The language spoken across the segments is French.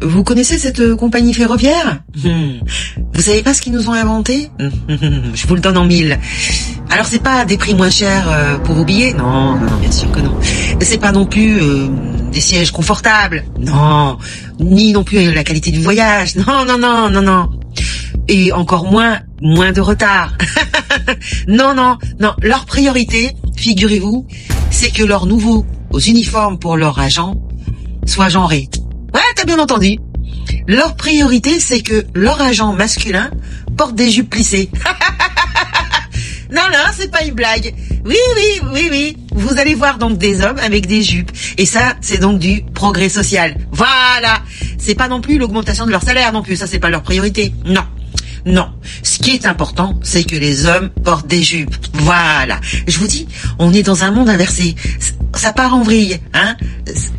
Vous connaissez cette compagnie ferroviaire? Vous savez pas ce qu'ils nous ont inventé? Je vous le donne en mille. Alors c'est pas des prix moins chers pour vos billets? Non, bien sûr que non. C'est pas non plus des sièges confortables? Non. Ni non plus la qualité du voyage? Non. Et encore moins de retard. Non. Leur priorité, figurez-vous, c'est que leurs nouveaux uniformes pour leurs agents soient genrés. Ouais, t'as bien entendu. Leur priorité, c'est que leurs agents masculins portent des jupes plissées. Non, c'est pas une blague. Oui. Vous allez voir donc des hommes avec des jupes. Et ça, c'est donc du progrès social. Voilà. C'est pas non plus l'augmentation de leur salaire non plus. Ça, c'est pas leur priorité. Non. Ce qui est important, c'est que les hommes portent des jupes. Voilà. Je vous dis, on est dans un monde inversé. Ça part en vrille, hein.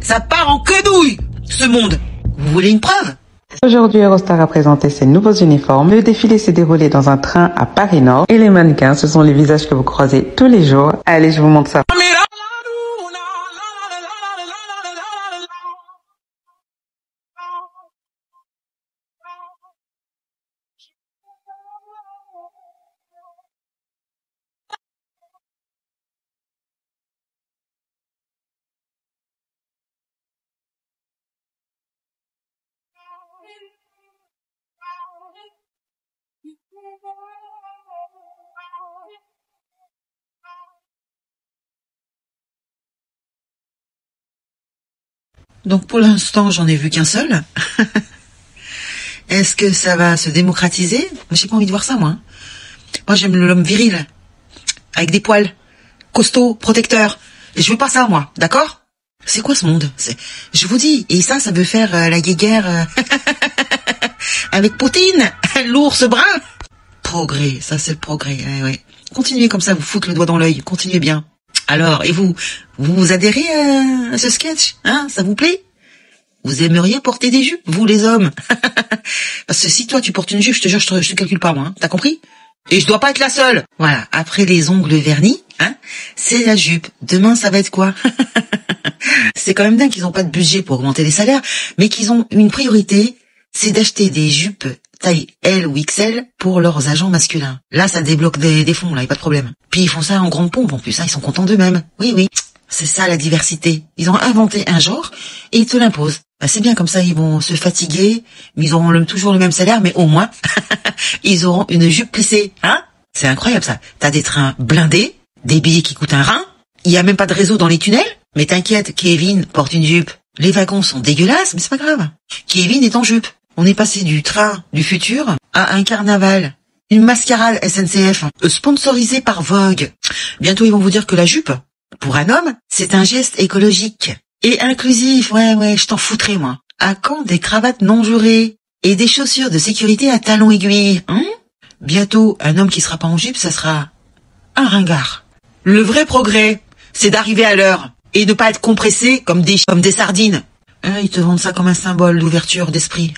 Ça part en quenouille, ce monde. Vous voulez une preuve? Aujourd'hui, Eurostar a présenté ses nouveaux uniformes. Le défilé s'est déroulé dans un train à Paris-Nord. Et les mannequins, ce sont les visages que vous croisez tous les jours. Allez, je vous montre ça. Donc pour l'instant, j'en ai vu qu'un seul. Est-ce que ça va se démocratiser? J'ai pas envie de voir ça, moi. Moi, j'aime l'homme viril, avec des poils, costaud, protecteur. Et je veux pas ça, moi, d'accord? C'est quoi ce monde? Je vous dis, et ça veut faire la guéguerre avec Poutine, l'ours brun. Progrès, ça c'est le progrès, ouais. Continuez comme ça, vous foutre le doigt dans l'œil, continuez bien. Alors, et vous adhérez à ce sketch, hein? Ça vous plaît? Vous aimeriez porter des jupes, vous les hommes? Parce que si toi tu portes une jupe, je te jure, je te calcule pas moi, hein. T'as compris? Et je dois pas être la seule. Voilà, après les ongles vernis, hein, c'est la jupe. Demain, ça va être quoi? C'est quand même dingue qu'ils ont pas de budget pour augmenter les salaires, mais qu'ils ont une priorité, c'est d'acheter des jupes taille L ou XL pour leurs agents masculins. Là, ça débloque des fonds, là, y a pas de problème. Puis ils font ça en grande pompe, en plus, hein, ils sont contents d'eux-mêmes. Oui. C'est ça la diversité. Ils ont inventé un genre et ils te l'imposent. Bah, c'est bien comme ça, ils vont se fatiguer, mais ils auront toujours le même salaire, mais au moins, ils auront une jupe plissée, hein? C'est incroyable ça. T'as des trains blindés, des billets qui coûtent un rein, il y a même pas de réseau dans les tunnels, mais t'inquiète, Kevin porte une jupe. Les wagons sont dégueulasses, mais c'est pas grave. Kevin est en jupe. On est passé du train du futur à un carnaval. Une mascarade SNCF, sponsorisée par Vogue. Bientôt, ils vont vous dire que la jupe, pour un homme, c'est un geste écologique. Et inclusif, ouais, je t'en foutrais, moi. À quand des cravates non jurées? Et des chaussures de sécurité à talons aiguilles, hein? Bientôt, un homme qui sera pas en jupe, ça sera un ringard. Le vrai progrès, c'est d'arriver à l'heure. Et de pas être compressé comme des sardines. Ils te vendent ça comme un symbole d'ouverture d'esprit.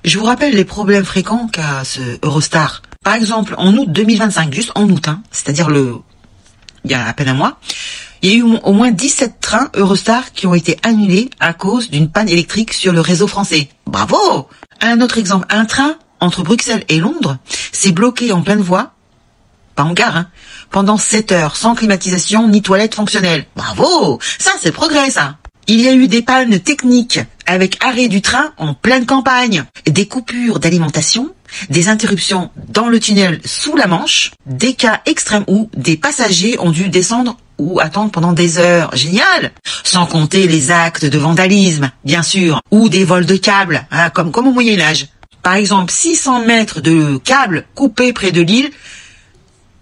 Je vous rappelle les problèmes fréquents qu'a ce Eurostar. Par exemple, en août 2025, juste en août, hein, c'est-à-dire il y a à peine un mois, il y a eu au moins 17 trains Eurostar qui ont été annulés à cause d'une panne électrique sur le réseau français. Bravo! Un autre exemple, un train entre Bruxelles et Londres s'est bloqué en pleine voie, pas en gare, hein, pendant 7 heures, sans climatisation ni toilette fonctionnelle. Bravo! Ça, c'est le progrès, ça! Il y a eu des pannes techniques avec arrêt du train en pleine campagne, des coupures d'alimentation, des interruptions dans le tunnel sous la Manche, des cas extrêmes où des passagers ont dû descendre ou attendre pendant des heures. Génial! Sans compter les actes de vandalisme, bien sûr, ou des vols de câbles, hein, comme au Moyen-Âge. Par exemple, 600 mètres de câbles coupés près de Lille,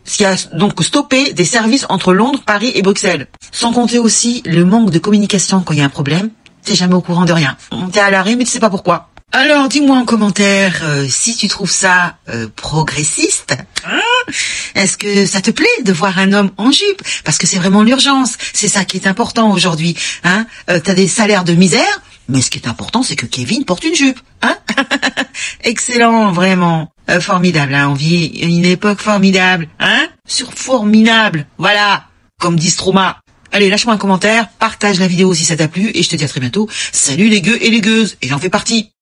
ce qui a donc stoppé des services entre Londres, Paris et Bruxelles. Sans compter aussi le manque de communication quand il y a un problème. T'es jamais au courant de rien. T'es à l'arrêt, mais tu sais pas pourquoi. Alors, dis-moi en commentaire si tu trouves ça progressiste. Hein? Est-ce que ça te plaît de voir un homme en jupe? Parce que c'est vraiment l'urgence. C'est ça qui est important aujourd'hui. Hein? T'as des salaires de misère, mais ce qui est important, c'est que Kevin porte une jupe. Hein? Excellent, vraiment. Formidable, hein? On vit une époque formidable. Hein? Formidable. Voilà. Comme dit Stroma. Allez, lâche-moi un commentaire, partage la vidéo si ça t'a plu, et je te dis à très bientôt. Salut les gueux et les gueuses, et j'en fais partie.